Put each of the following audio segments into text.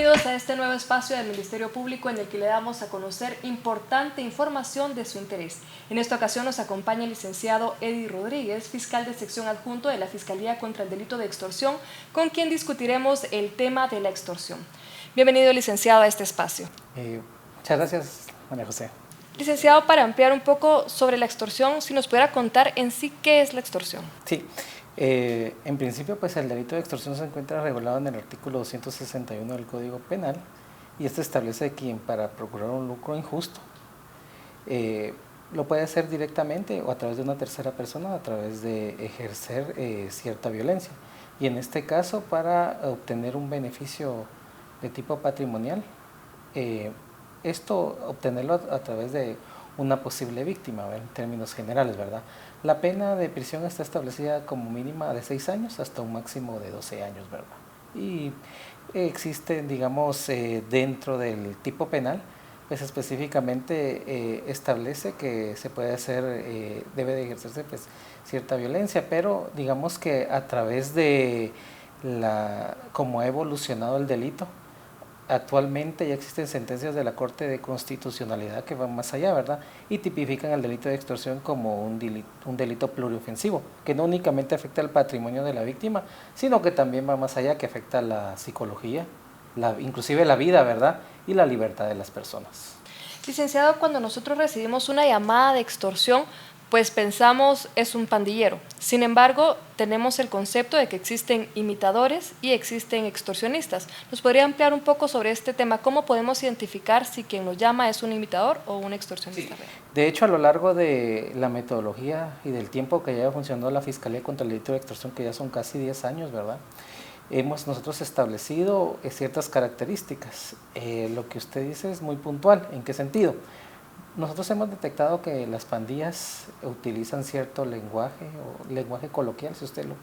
Bienvenidos a este nuevo espacio del Ministerio Público en el que le damos a conocer importante información de su interés. En esta ocasión nos acompaña el licenciado Eddie Rodríguez, fiscal de sección adjunto de la Fiscalía contra el Delito de Extorsión, con quien discutiremos el tema de la extorsión. Bienvenido, licenciado, a este espacio. Muchas gracias, María José. Licenciado, para ampliar un poco sobre la extorsión, si nos pudiera contar en sí qué es la extorsión. Sí. En principio, pues el delito de extorsión se encuentra regulado en el artículo 261 del Código Penal y este establece que quien para procurar un lucro injusto lo puede hacer directamente o a través de una tercera persona, a través de ejercer cierta violencia. Y en este caso, para obtener un beneficio de tipo patrimonial, esto obtenerlo a través de una posible víctima, en términos generales, ¿verdad? La pena de prisión está establecida como mínima de 6 años hasta un máximo de 12 años, ¿verdad? Y existen, digamos, dentro del tipo penal, pues específicamente establece que se puede hacer, debe de ejercerse pues cierta violencia, pero digamos que a través de cómo ha evolucionado el delito, actualmente ya existen sentencias de la Corte de Constitucionalidad que van más allá, ¿verdad? Y tipifican el delito de extorsión como un delito pluriofensivo, que no únicamente afecta al patrimonio de la víctima, sino que también va más allá, que afecta a la psicología, inclusive la vida, ¿verdad? Y la libertad de las personas. Licenciado, cuando nosotros recibimos una llamada de extorsión, pues pensamos es un pandillero. Sin embargo, tenemos el concepto de que existen imitadores y existen extorsionistas. ¿Nos podría ampliar un poco sobre este tema? ¿Cómo podemos identificar si quien nos llama es un imitador o un extorsionista? Sí. De hecho, a lo largo de la metodología y del tiempo que ya funcionó la Fiscalía contra el Delito de Extorsión, que ya son casi 10 años, ¿verdad? Hemos nosotros establecido ciertas características. Lo que usted dice es muy puntual. ¿En qué sentido? Nosotros hemos detectado que las pandillas utilizan cierto lenguaje o lenguaje coloquial, si usted lo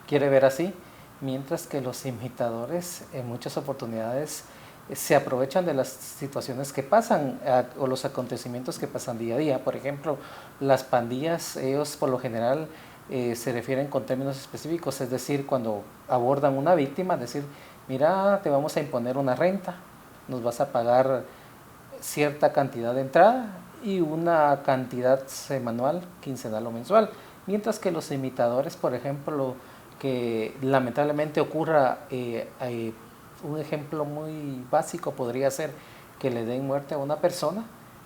quiere ver así, mientras que los imitadores en muchas oportunidades se aprovechan de las situaciones que pasan o los acontecimientos que pasan día a día. Por ejemplo, las pandillas, ellos por lo general se refieren con términos específicos, es decir, cuando abordan una víctima, decir, mira, te vamos a imponer una renta, nos vas a pagar cierta cantidad de entrada y una cantidad semanal, quincenal o mensual, mientras que los imitadores, por ejemplo, que lamentablemente ocurra, un ejemplo muy básico podría ser que le den muerte a una persona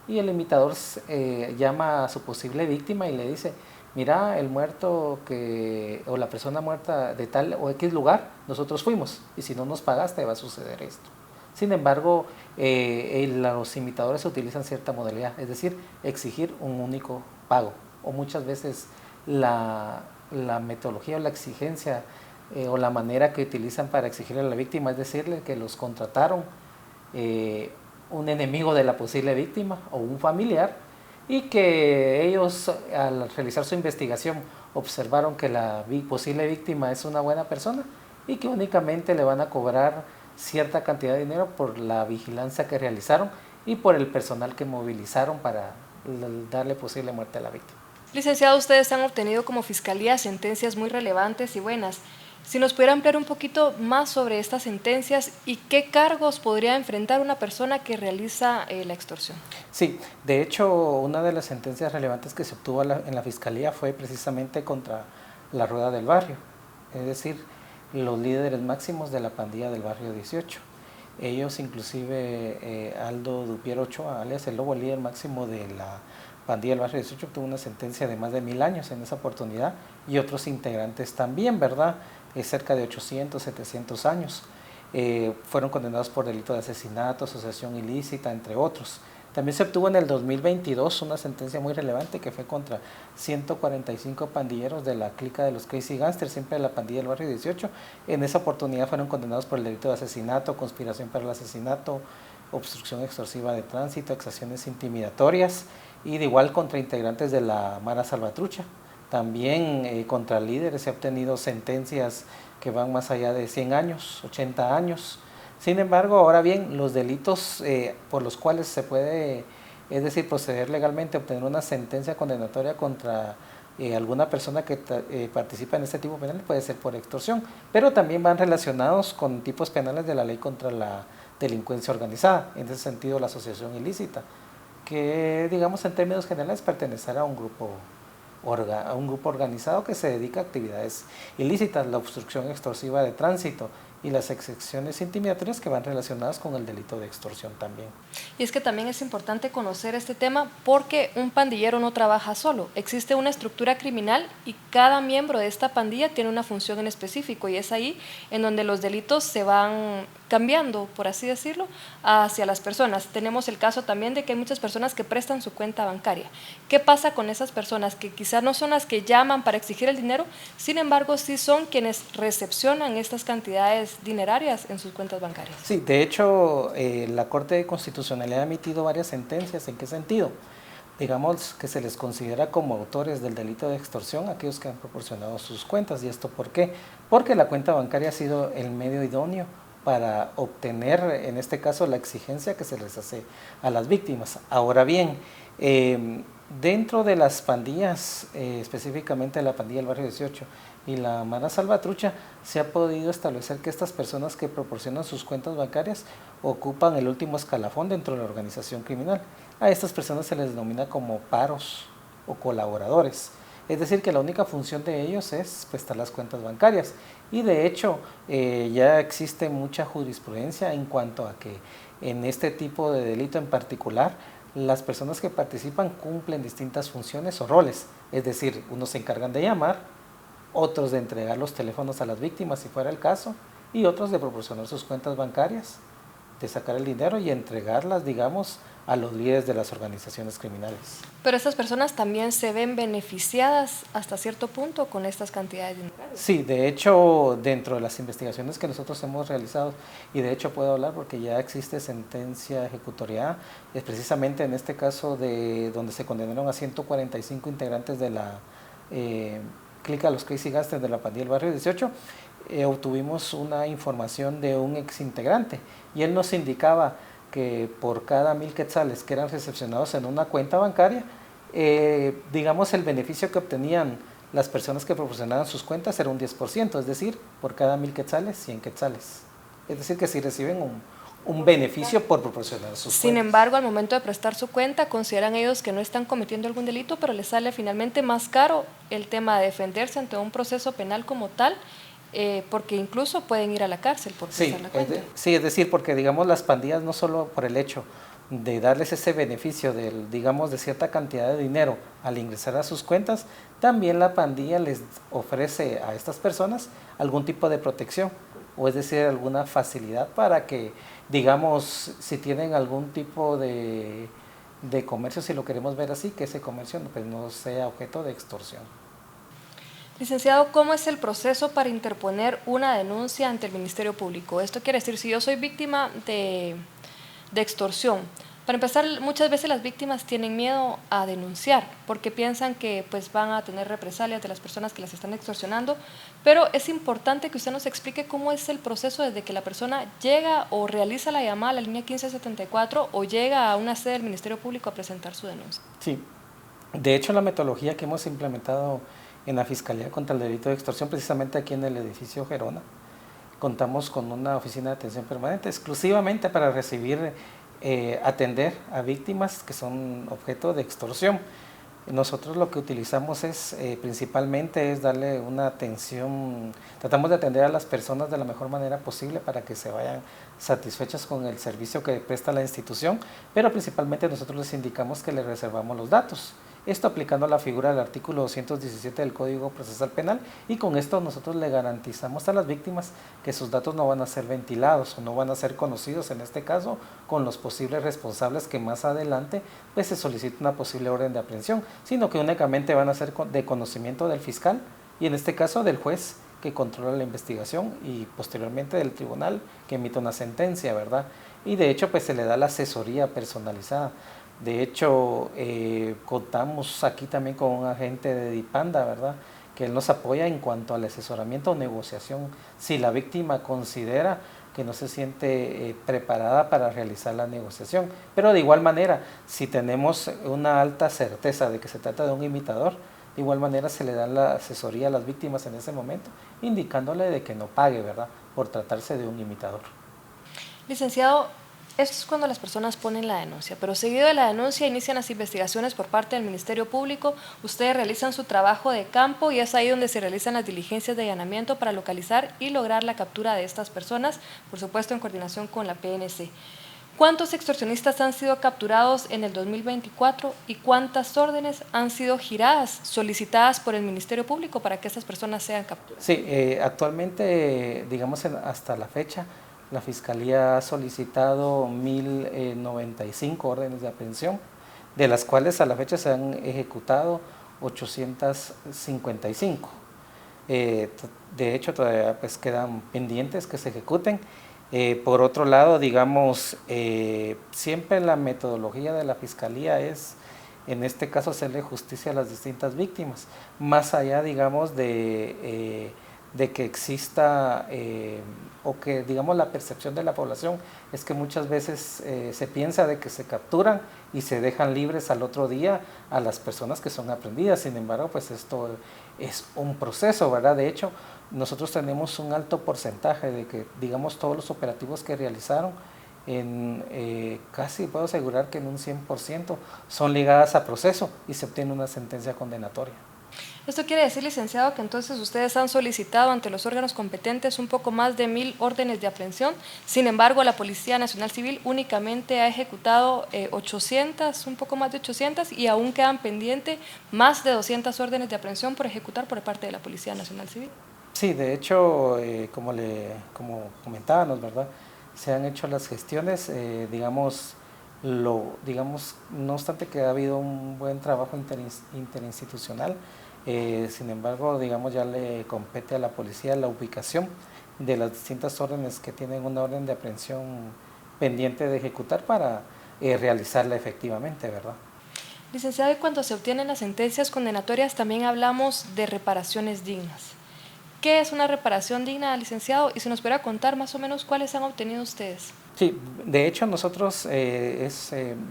y el imitador llama a su posible víctima y le dice, mira, el muerto o la persona muerta de tal o X lugar, nosotros fuimos y si no nos pagaste va a suceder esto. Sin embargo, los imitadores utilizan cierta modalidad, es decir, exigir un único pago. O muchas veces la metodología o la exigencia o la manera que utilizan para exigirle a la víctima es decirle que los contrataron un enemigo de la posible víctima o un familiar y que ellos al realizar su investigación observaron que la posible víctima es una buena persona y que únicamente le van a cobrar cierta cantidad de dinero por la vigilancia que realizaron y por el personal que movilizaron para darle posible muerte a la víctima. Licenciado, ustedes han obtenido como Fiscalía sentencias muy relevantes y buenas. Si nos pudiera ampliar un poquito más sobre estas sentencias y qué cargos podría enfrentar una persona que realiza la extorsión. Sí, de hecho, una de las sentencias relevantes que se obtuvo en la Fiscalía fue precisamente contra la Rueda del Barrio, es decir, los líderes máximos de la pandilla del barrio 18. Ellos, inclusive Aldo Dupier Ochoa, alias el Lobo, el líder máximo de la pandilla del barrio 18, tuvo una sentencia de más de 1000 años en esa oportunidad y otros integrantes también, ¿verdad? Cerca de 800, 700 años. Fueron condenados por delito de asesinato, asociación ilícita, entre otros. También se obtuvo en el 2022 una sentencia muy relevante que fue contra 145 pandilleros de la clica de los Crazy Gangsters, siempre de la pandilla del barrio 18. En esa oportunidad fueron condenados por el delito de asesinato, conspiración para el asesinato, obstrucción extorsiva de tránsito, exacciones intimidatorias y de igual contra integrantes de la Mara Salvatrucha. También contra líderes se han obtenido sentencias que van más allá de 100 años, 80 años. Sin embargo, ahora bien, los delitos por los cuales se puede, es decir, proceder legalmente a obtener una sentencia condenatoria contra alguna persona que participa en este tipo penal puede ser por extorsión, pero también van relacionados con tipos penales de la ley contra la delincuencia organizada, en ese sentido la asociación ilícita, que digamos en términos generales pertenecerá a un grupo organizado que se dedica a actividades ilícitas, la obstrucción extorsiva de tránsito y las exacciones intimidatorias que van relacionadas con el delito de extorsión también. Y es que también es importante conocer este tema porque un pandillero no trabaja solo, existe una estructura criminal y cada miembro de esta pandilla tiene una función en específico y es ahí en donde los delitos se van cambiando, por así decirlo, hacia las personas. Tenemos el caso también de que hay muchas personas que prestan su cuenta bancaria. ¿Qué pasa con esas personas que quizás no son las que llaman para exigir el dinero, sin embargo sí son quienes recepcionan estas cantidades dinerarias en sus cuentas bancarias? Sí, de hecho la Corte de Constitucionalidad ha emitido varias sentencias. ¿En qué sentido? Digamos que se les considera como autores del delito de extorsión a aquellos que han proporcionado sus cuentas. ¿Y esto por qué? Porque la cuenta bancaria ha sido el medio idóneo para obtener, en este caso, la exigencia que se les hace a las víctimas. Ahora bien, dentro de las pandillas, específicamente la pandilla del Barrio 18 y la Mara Salvatrucha, se ha podido establecer que estas personas que proporcionan sus cuentas bancarias ocupan el último escalafón dentro de la organización criminal. A estas personas se les denomina como paros o colaboradores. Es decir, que la única función de ellos es prestar las cuentas bancarias. Y de hecho, ya existe mucha jurisprudencia en cuanto a que en este tipo de delito en particular, las personas que participan cumplen distintas funciones o roles. Es decir, unos se encargan de llamar, otros de entregar los teléfonos a las víctimas si fuera el caso, y otros de proporcionar sus cuentas bancarias, de sacar el dinero y entregarlas, digamos, a los líderes de las organizaciones criminales. Pero estas personas también se ven beneficiadas hasta cierto punto con estas cantidades de dinero. Sí, de hecho, dentro de las investigaciones que nosotros hemos realizado, y de hecho puedo hablar porque ya existe sentencia ejecutoriada, es precisamente en este caso de donde se condenaron a 145 integrantes de la clica Los Crazy Gangsters de la pandilla del Barrio 18, obtuvimos una información de un exintegrante y él nos indicaba que por cada 1,000 quetzales que eran recepcionados en una cuenta bancaria, digamos el beneficio que obtenían las personas que proporcionaban sus cuentas era un 10%, es decir, por cada 1,000 quetzales, 100 quetzales. Es decir, que si reciben un beneficio por proporcionar sus cuentas. Sin embargo, al momento de prestar su cuenta, consideran ellos que no están cometiendo algún delito, pero les sale finalmente más caro el tema de defenderse ante un proceso penal como tal, porque incluso pueden ir a la cárcel por prestar la cuenta. Sí, es decir, porque digamos las pandillas no solo por el hecho de darles ese beneficio digamos de cierta cantidad de dinero al ingresar a sus cuentas, también la pandilla les ofrece a estas personas algún tipo de protección, o es decir, alguna facilidad para que, digamos, si tienen algún tipo de comercio, si lo queremos ver así, que ese comercio pues, no sea objeto de extorsión. Licenciado, ¿cómo es el proceso para interponer una denuncia ante el Ministerio Público? Esto quiere decir, si yo soy víctima de extorsión, para empezar, muchas veces las víctimas tienen miedo a denunciar porque piensan que pues, van a tener represalias de las personas que las están extorsionando, pero es importante que usted nos explique cómo es el proceso desde que la persona llega o realiza la llamada a la línea 1574 o llega a una sede del Ministerio Público a presentar su denuncia. Sí, de hecho la metodología que hemos implementado en la Fiscalía contra el Delito de Extorsión, precisamente aquí en el edificio Gerona, contamos con una oficina de atención permanente exclusivamente para recibir, atender a víctimas que son objeto de extorsión. Nosotros lo que utilizamos es principalmente es darle una atención, tratamos de atender a las personas de la mejor manera posible para que se vayan satisfechas con el servicio que presta la institución, pero principalmente nosotros les indicamos que les reservamos los datos. Esto aplicando la figura del artículo 217 del Código Procesal Penal, y con esto nosotros le garantizamos a las víctimas que sus datos no van a ser ventilados o no van a ser conocidos, en este caso, con los posibles responsables que más adelante pues, se solicite una posible orden de aprehensión, sino que únicamente van a ser de conocimiento del fiscal y en este caso del juez que controla la investigación y posteriormente del tribunal que emite una sentencia, ¿verdad? Y de hecho pues se le da la asesoría personalizada. De hecho, contamos aquí también con un agente de Dipanda, ¿verdad?, que él nos apoya en cuanto al asesoramiento o negociación, si la víctima considera que no se siente preparada para realizar la negociación. Pero de igual manera, si tenemos una alta certeza de que se trata de un imitador, de igual manera se le da la asesoría a las víctimas en ese momento, indicándole de que no pague, ¿verdad?, por tratarse de un imitador. Licenciado, esto es cuando las personas ponen la denuncia, pero seguido de la denuncia inician las investigaciones por parte del Ministerio Público, ustedes realizan su trabajo de campo y es ahí donde se realizan las diligencias de allanamiento para localizar y lograr la captura de estas personas, por supuesto en coordinación con la PNC. ¿Cuántos extorsionistas han sido capturados en el 2024 y cuántas órdenes han sido giradas, solicitadas por el Ministerio Público para que estas personas sean capturadas? Sí, actualmente, digamos, hasta la fecha, la Fiscalía ha solicitado 1.095 órdenes de aprehensión, de las cuales a la fecha se han ejecutado 855. De hecho, todavía pues quedan pendientes que se ejecuten. Por otro lado, digamos, siempre la metodología de la Fiscalía es, en este caso, hacerle justicia a las distintas víctimas, más allá, digamos, de que exista o que, digamos, la percepción de la población es que muchas veces se piensa de que se capturan y se dejan libres al otro día a las personas que son aprehendidas. Sin embargo, pues esto es un proceso, ¿verdad? De hecho, nosotros tenemos un alto porcentaje de que, digamos, todos los operativos que realizaron, casi puedo asegurar que en un 100% son ligadas a proceso y se obtiene una sentencia condenatoria. Esto quiere decir, licenciado, que entonces ustedes han solicitado ante los órganos competentes un poco más de 1.000 órdenes de aprehensión. Sin embargo, la Policía Nacional Civil únicamente ha ejecutado 800, un poco más de 800, y aún quedan pendientes más de 200 órdenes de aprehensión por ejecutar por parte de la Policía Nacional Civil. Sí, de hecho, como comentábamos, ¿verdad? Se han hecho las gestiones, digamos, no obstante que ha habido un buen trabajo interinstitucional, sin embargo, digamos, ya le compete a la policía la ubicación de las distintas órdenes que tienen una orden de aprehensión pendiente de ejecutar para realizarla efectivamente, ¿verdad? Licenciado, y cuando se obtienen las sentencias condenatorias también hablamos de reparaciones dignas. ¿Qué es una reparación digna, licenciado? Y si nos pudiera contar más o menos cuáles han obtenido ustedes. Sí, de hecho nosotros,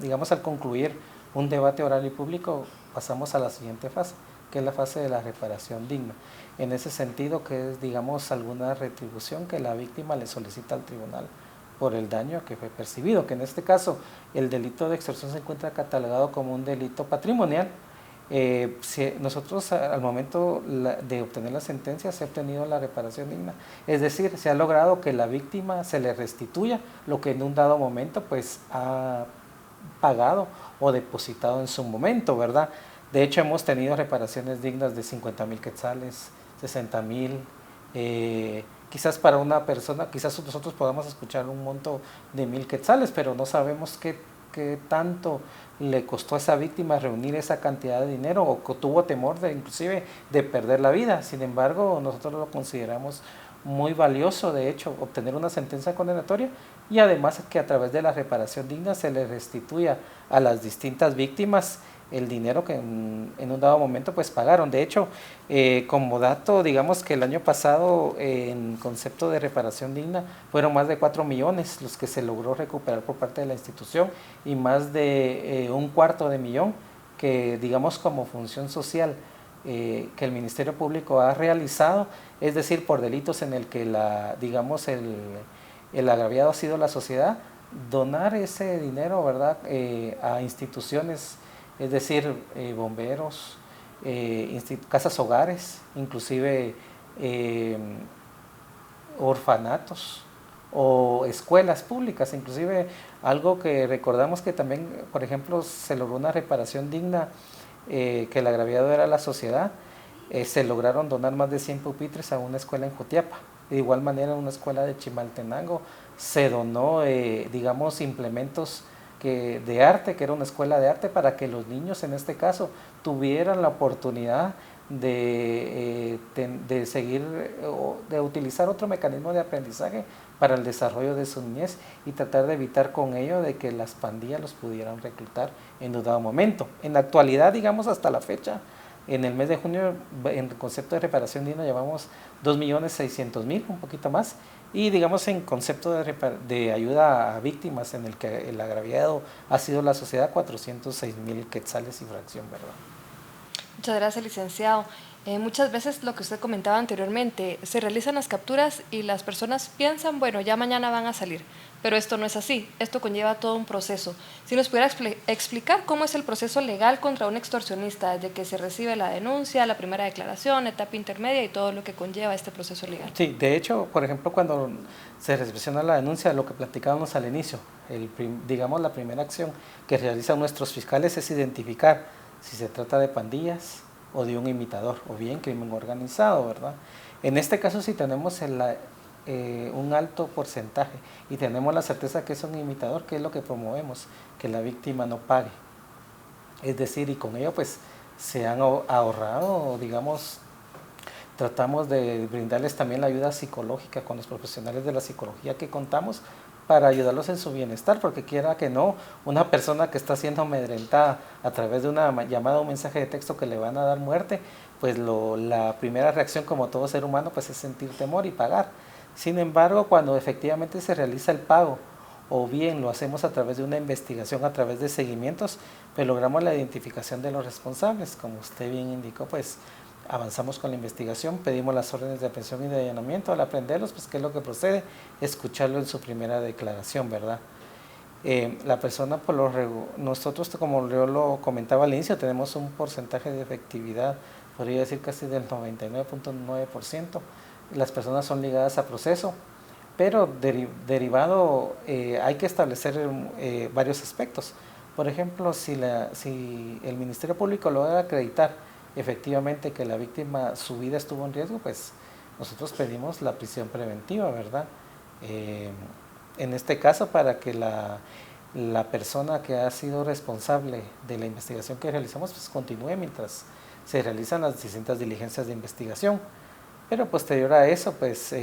digamos, al concluir un debate oral y público, pasamos a la siguiente fase, que es la fase de la reparación digna. En ese sentido, que es, digamos, alguna retribución que la víctima le solicita al tribunal por el daño que fue percibido, que en este caso el delito de extorsión se encuentra catalogado como un delito patrimonial. Si nosotros al momento de obtener la sentencia se ha obtenido la reparación digna, es decir, se ha logrado que la víctima se le restituya lo que en un dado momento pues ha pagado o depositado en su momento, ¿verdad? De hecho hemos tenido reparaciones dignas de 50,000 quetzales, 60,000, quizás para una persona, quizás nosotros podamos escuchar un monto de 1,000 quetzales, pero no sabemos qué tanto le costó a esa víctima reunir esa cantidad de dinero o que tuvo temor de inclusive de perder la vida. Sin embargo, nosotros lo consideramos muy valioso, de hecho, obtener una sentencia condenatoria y además que a través de la reparación digna se le restituya a las distintas víctimas el dinero que en un dado momento pues pagaron. De hecho, como dato, digamos que el año pasado en concepto de reparación digna fueron más de 4 millones los que se logró recuperar por parte de la institución y más de 1/4 de millón que, digamos, como función social que el Ministerio Público ha realizado, es decir, por delitos en el que digamos el agraviado ha sido la sociedad, donar ese dinero, ¿verdad?, a instituciones, es decir, bomberos, casas hogares, inclusive orfanatos o escuelas públicas, inclusive algo que recordamos que también, por ejemplo, se logró una reparación digna, que el agraviado era la sociedad, se lograron donar más de 100 pupitres a una escuela en Jutiapa. De igual manera, en una escuela de Chimaltenango se donó, digamos, implementos de arte, que era una escuela de arte, para que los niños, en este caso, tuvieran la oportunidad de seguir o de utilizar otro mecanismo de aprendizaje para el desarrollo de su niñez y tratar de evitar con ello de que las pandillas los pudieran reclutar en un dado momento. En la actualidad, digamos, hasta la fecha, en el mes de junio, en el concepto de reparación digna llevamos 2.600.000, un poquito más, y digamos en concepto de ayuda a víctimas en el que el agraviado ha sido la sociedad, 406,000 quetzales y fracción, ¿verdad? Muchas gracias, licenciado. Muchas veces lo que usted comentaba anteriormente, se realizan las capturas y las personas piensan, bueno, ya mañana van a salir, pero esto no es así, esto conlleva todo un proceso. Si nos pudiera explicar cómo es el proceso legal contra un extorsionista, desde que se recibe la denuncia, la primera declaración, etapa intermedia y todo lo que conlleva este proceso legal. Sí, de hecho, por ejemplo, cuando se recepciona la denuncia, lo que platicábamos al inicio, digamos la primera acción que realizan nuestros fiscales es identificar si se trata de pandillas o de un imitador, o bien crimen organizado, ¿verdad? En este caso, si tenemos un alto porcentaje y tenemos la certeza que es un imitador, ¿qué es lo que promovemos? Que la víctima no pague. Es decir, y con ello pues se han ahorrado, digamos, tratamos de brindarles también la ayuda psicológica con los profesionales de la psicología que contamos para ayudarlos en su bienestar, porque quiera que no, una persona que está siendo amedrentada a través de una llamada o un mensaje de texto que le van a dar muerte, pues la primera reacción como todo ser humano pues es sentir temor y pagar. Sin embargo, cuando efectivamente se realiza el pago, o bien lo hacemos a través de una investigación, a través de seguimientos, pues logramos la identificación de los responsables. Como usted bien indicó, pues avanzamos con la investigación, pedimos las órdenes de aprehensión y de allanamiento. Al aprenderlos, pues qué es lo que procede, escucharlo en su primera declaración, ¿verdad? La persona, nosotros, como yo lo comentaba al inicio, tenemos un porcentaje de efectividad, podría decir casi del 99.9%. Las personas son ligadas a proceso, pero derivado hay que establecer varios aspectos. Por ejemplo, si el Ministerio Público logra acreditar efectivamente que la víctima, su vida estuvo en riesgo, pues nosotros pedimos la prisión preventiva, ¿verdad? En este caso, para que la persona que ha sido responsable de la investigación que realizamos, pues continúe mientras se realizan las distintas diligencias de investigación. Pero posterior a eso, pues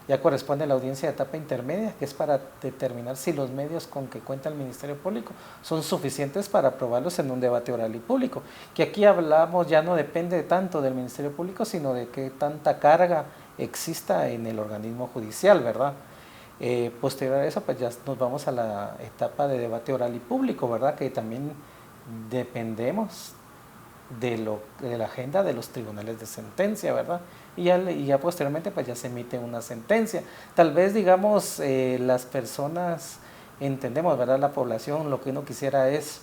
ya corresponde a la audiencia de etapa intermedia, que es para determinar si los medios con que cuenta el Ministerio Público son suficientes para aprobarlos en un debate oral y público. Que aquí hablamos, ya no depende tanto del Ministerio Público, sino de qué tanta carga exista en el organismo judicial, ¿verdad? Posterior a eso, pues ya nos vamos a la etapa de debate oral y público, ¿verdad? Que también dependemos de la agenda de los tribunales de sentencia, ¿verdad? Y ya posteriormente pues ya se emite una sentencia. Tal vez, digamos, las personas, entendemos, ¿verdad? La población, lo que uno quisiera es,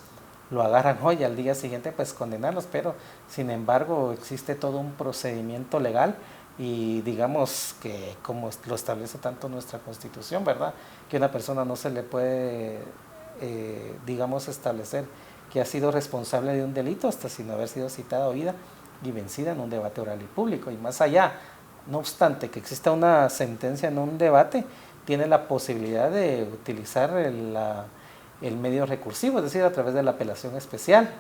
lo agarran hoy y al día siguiente pues condenarlos, pero sin embargo existe todo un procedimiento legal y digamos que como lo establece tanto nuestra Constitución, ¿verdad? Que una persona no se le puede, digamos, establecer que ha sido responsable de un delito hasta sin haber sido citada, oída y vencida en un debate oral y público. Y más allá, no obstante que exista una sentencia en un debate, tiene la posibilidad de utilizar el medio recursivo, es decir, a través de la apelación especial.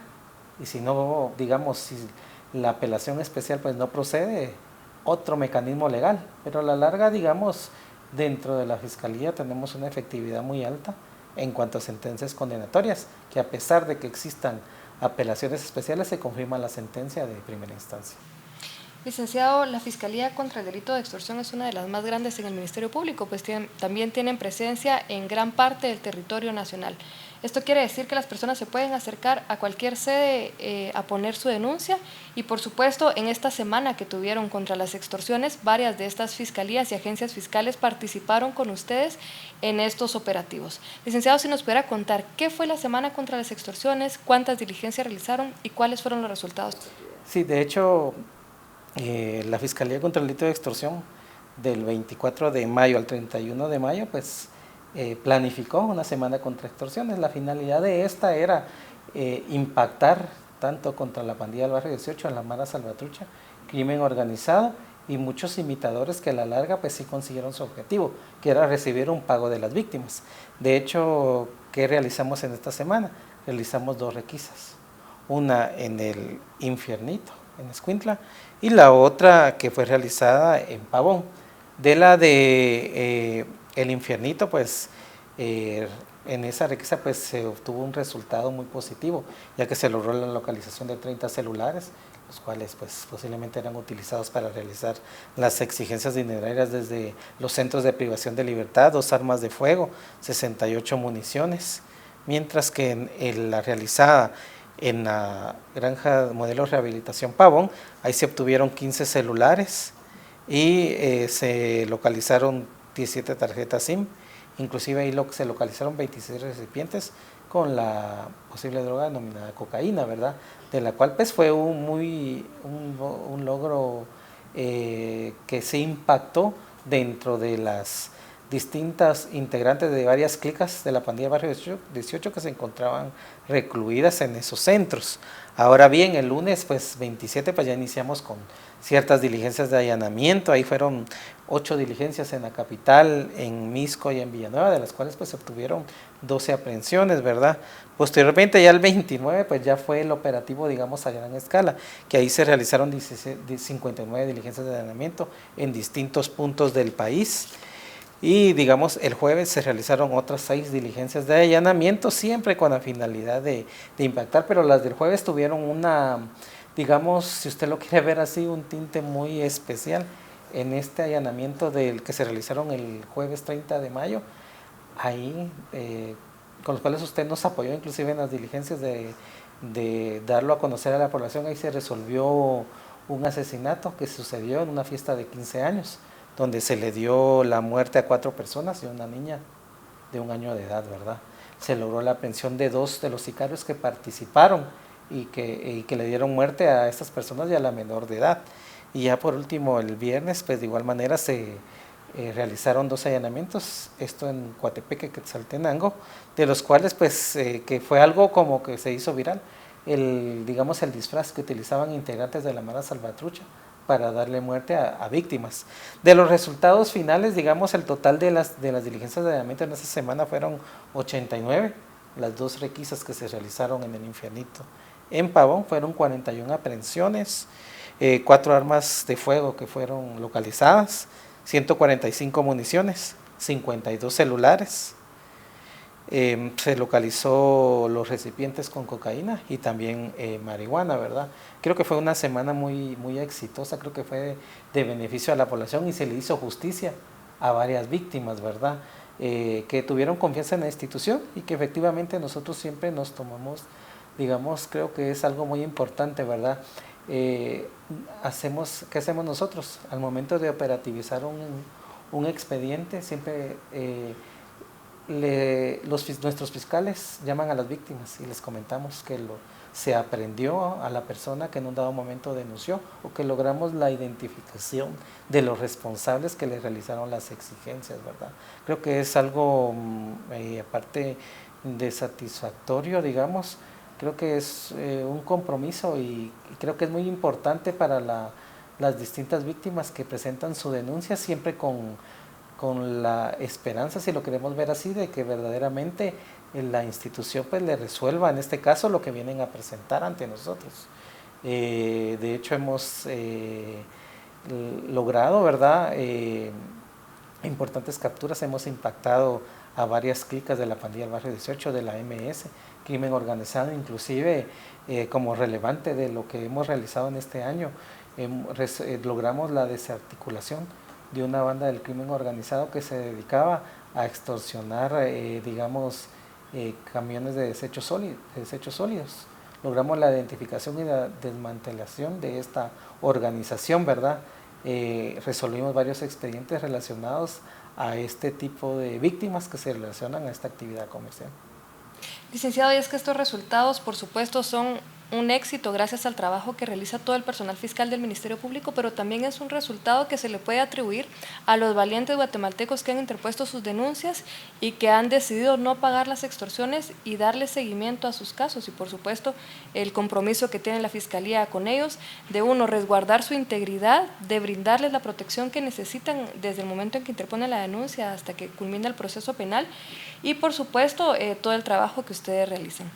Y si no, digamos, si la apelación especial pues no procede, otro mecanismo legal. Pero a la larga, digamos, dentro de la Fiscalía tenemos una efectividad muy alta en cuanto a sentencias condenatorias, que a pesar de que existan apelaciones especiales, se confirma la sentencia de primera instancia. Licenciado, la Fiscalía contra el Delito de Extorsión es una de las más grandes en el Ministerio Público, pues también tienen presencia en gran parte del territorio nacional. Esto quiere decir que las personas se pueden acercar a cualquier sede a poner su denuncia y, por supuesto, en esta semana que tuvieron contra las extorsiones, varias de estas fiscalías y agencias fiscales participaron con ustedes en estos operativos. Licenciado, si nos pudiera contar qué fue la semana contra las extorsiones, cuántas diligencias realizaron y cuáles fueron los resultados. Sí, de hecho, la Fiscalía contra el Delito de Extorsión del 24 de mayo al 31 de mayo, pues planificó una semana contra extorsiones. La finalidad de esta era impactar tanto contra la pandilla del barrio 18, en la Mara Salvatrucha, crimen organizado y muchos imitadores que a la larga pues sí consiguieron su objetivo, que era recibir un pago de las víctimas. De hecho, ¿qué realizamos en esta semana? Realizamos 2 requisas, una en el Infiernito, en Escuintla, y la otra que fue realizada en Pavón. De la de el Infiernito, pues en esa requisa pues se obtuvo un resultado muy positivo, ya que se logró la localización de 30 celulares, los cuales pues posiblemente eran utilizados para realizar las exigencias dinerarias desde los centros de privación de libertad, 2 armas de fuego, 68 municiones, mientras que en la realizada en la granja modelo rehabilitación Pavón. Ahí se obtuvieron 15 celulares y se localizaron 17 tarjetas SIM, inclusive ahí se localizaron 26 recipientes con la posible droga denominada cocaína, ¿verdad? De la cual pues fue un logro que se impactó dentro de las distintas integrantes de varias clicas de la pandilla Barrio 18 que se encontraban recluidas en esos centros. Ahora bien, el lunes pues 27 pues ya iniciamos con ciertas diligencias de allanamiento. Ahí fueron 8 diligencias en la capital, en Misco y en Villanueva, de las cuales pues se obtuvieron 12 aprehensiones, ¿verdad? Posteriormente ya el 29 pues ya fue el operativo, digamos, a gran escala, que ahí se realizaron 59 diligencias de allanamiento en distintos puntos del país. Y digamos, el jueves se realizaron otras 6 diligencias de allanamiento, siempre con la finalidad de impactar, pero las del jueves tuvieron una, digamos, si usted lo quiere ver así, un tinte muy especial. En este allanamiento del que se realizaron el jueves 30 de mayo, ahí, con los cuales usted nos apoyó inclusive en las diligencias de darlo a conocer a la población, ahí se resolvió un asesinato que sucedió en una fiesta de 15 años, donde se le dio la muerte a 4 personas y una niña de 1 año de edad, ¿verdad? Se logró la aprehensión de 2 de los sicarios que participaron y que le dieron muerte a estas personas y a la menor de edad. Y ya por último, el viernes, pues de igual manera se realizaron 2 allanamientos, esto en Coatepeque, Quetzaltenango, de los cuales pues que fue algo como que se hizo viral, digamos el disfraz que utilizaban integrantes de la Mara Salvatrucha para darle muerte a víctimas. De los resultados finales, digamos, el total de las diligencias de allanamiento en esa semana fueron 89, las 2 requisas que se realizaron en el Infiernito en Pavón fueron 41 aprehensiones, 4 armas de fuego que fueron localizadas, 145 municiones, 52 celulares, se localizó los recipientes con cocaína y también marihuana, ¿verdad? Creo que fue una semana muy, muy exitosa, creo que fue de beneficio a la población y se le hizo justicia a varias víctimas, ¿verdad? Que tuvieron confianza en la institución y que efectivamente nosotros siempre nos tomamos, digamos, creo que es algo muy importante, ¿verdad? ¿Qué hacemos nosotros? Al momento de operativizar un expediente, siempre nuestros fiscales llaman a las víctimas y les comentamos que se aprendió a la persona que en un dado momento denunció o que logramos la identificación de los responsables que le realizaron las exigencias, ¿verdad? Creo que es algo, aparte de satisfactorio, digamos, creo que es un compromiso y creo que es muy importante para las distintas víctimas que presentan su denuncia, siempre con la esperanza, si lo queremos ver así, de que verdaderamente la institución pues le resuelva en este caso lo que vienen a presentar ante nosotros. De hecho hemos logrado, ¿verdad?, importantes capturas, hemos impactado a varias clicas de la pandilla del Barrio 18, de la MS, crimen organizado, inclusive como relevante de lo que hemos realizado en este año, logramos la desarticulación de una banda del crimen organizado que se dedicaba a extorsionar, digamos, camiones de desechos sólidos. Logramos la identificación y la desmantelación de esta organización, ¿verdad? Resolvimos varios expedientes relacionados a este tipo de víctimas que se relacionan a esta actividad comercial. Licenciado, y es que estos resultados, por supuesto, son un éxito gracias al trabajo que realiza todo el personal fiscal del Ministerio Público, pero también es un resultado que se le puede atribuir a los valientes guatemaltecos que han interpuesto sus denuncias y que han decidido no pagar las extorsiones y darle seguimiento a sus casos. Y por supuesto, el compromiso que tiene la Fiscalía con ellos de resguardar su integridad, de brindarles la protección que necesitan desde el momento en que interponen la denuncia hasta que culmina el proceso penal y por supuesto todo el trabajo que ustedes realizan.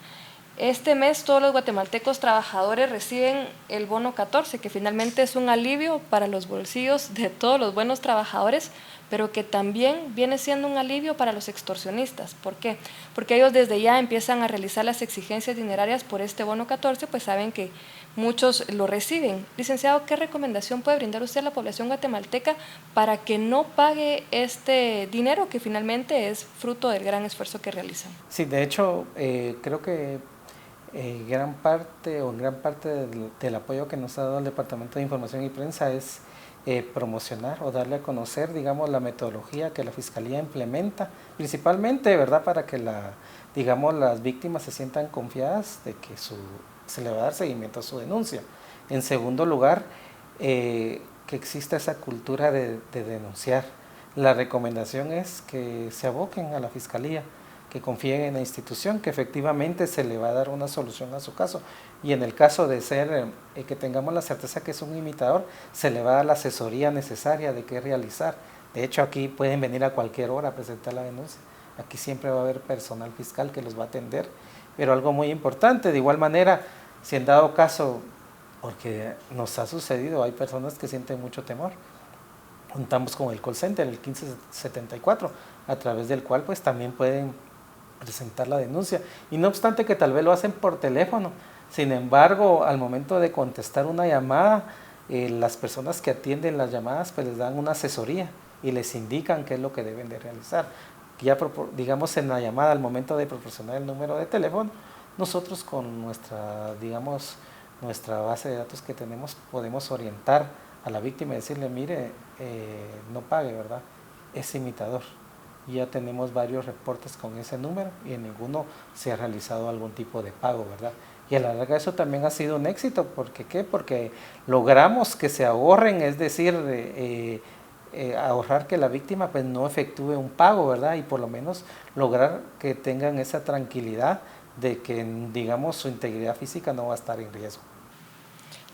Este mes todos los guatemaltecos trabajadores reciben el bono 14, que finalmente es un alivio para los bolsillos de todos los buenos trabajadores, pero que también viene siendo un alivio para los extorsionistas. ¿Por qué? Porque ellos desde ya empiezan a realizar las exigencias dinerarias por este bono 14, pues saben que muchos lo reciben. Licenciado, ¿qué recomendación puede brindar usted a la población guatemalteca para que no pague este dinero que finalmente es fruto del gran esfuerzo que realizan? Sí, de hecho, creo que gran parte o en gran parte del apoyo que nos ha dado el Departamento de Información y Prensa es promocionar o darle a conocer, digamos, la metodología que la Fiscalía implementa, principalmente, ¿verdad?, para que digamos, las víctimas se sientan confiadas de que se le va a dar seguimiento a su denuncia. En segundo lugar, que exista esa cultura de denunciar. La recomendación es que se aboquen a la Fiscalía, que confíen en la institución, que efectivamente se le va a dar una solución a su caso. Y en el caso de ser, que tengamos la certeza que es un imitador, se le va a dar la asesoría necesaria de qué realizar. De hecho, aquí pueden venir a cualquier hora a presentar la denuncia. Aquí siempre va a haber personal fiscal que los va a atender. Pero algo muy importante, de igual manera, si en dado caso, porque nos ha sucedido, hay personas que sienten mucho temor, contamos con el call center, el 1574, a través del cual pues también pueden presentar la denuncia. Y no obstante que tal vez lo hacen por teléfono, sin embargo, al momento de contestar una llamada, las personas que atienden las llamadas pues les dan una asesoría y les indican qué es lo que deben de realizar. Ya digamos en la llamada, al momento de proporcionar el número de teléfono, nosotros con nuestra, digamos, nuestra base de datos que tenemos podemos orientar a la víctima y decirle, mire, no pague, ¿verdad? Es imitador. Y ya tenemos varios reportes con ese número y en ninguno se ha realizado algún tipo de pago, ¿verdad? Y a la larga eso también ha sido un éxito, ¿porque qué? Porque logramos que se ahorren, es decir, ahorrar que la víctima pues no efectúe un pago, ¿verdad? Y por lo menos lograr que tengan esa tranquilidad de que, digamos, su integridad física no va a estar en riesgo.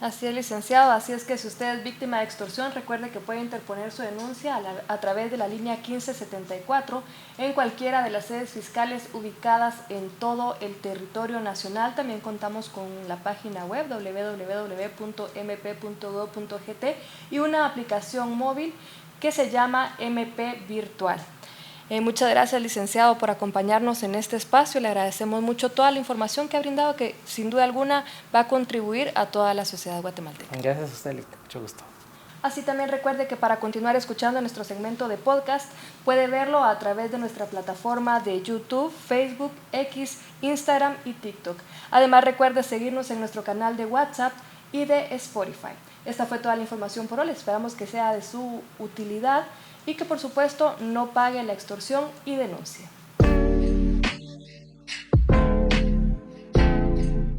Así es, licenciado. Así es que si usted es víctima de extorsión, recuerde que puede interponer su denuncia a través de la línea 1574 en cualquiera de las sedes fiscales ubicadas en todo el territorio nacional. También contamos con la página web www.mp.gov.gt y una aplicación móvil que se llama MP Virtual. Muchas gracias, licenciado, por acompañarnos en este espacio. Le agradecemos mucho toda la información que ha brindado, que sin duda alguna va a contribuir a toda la sociedad guatemalteca. Gracias a usted, Lita. Mucho gusto. Así también recuerde que para continuar escuchando nuestro segmento de podcast puede verlo a través de nuestra plataforma de YouTube, Facebook, X, Instagram y TikTok. Además recuerde seguirnos en nuestro canal de WhatsApp y de Spotify. Esta fue toda la información por hoy. Esperamos que sea de su utilidad y que por supuesto no pague la extorsión y denuncie.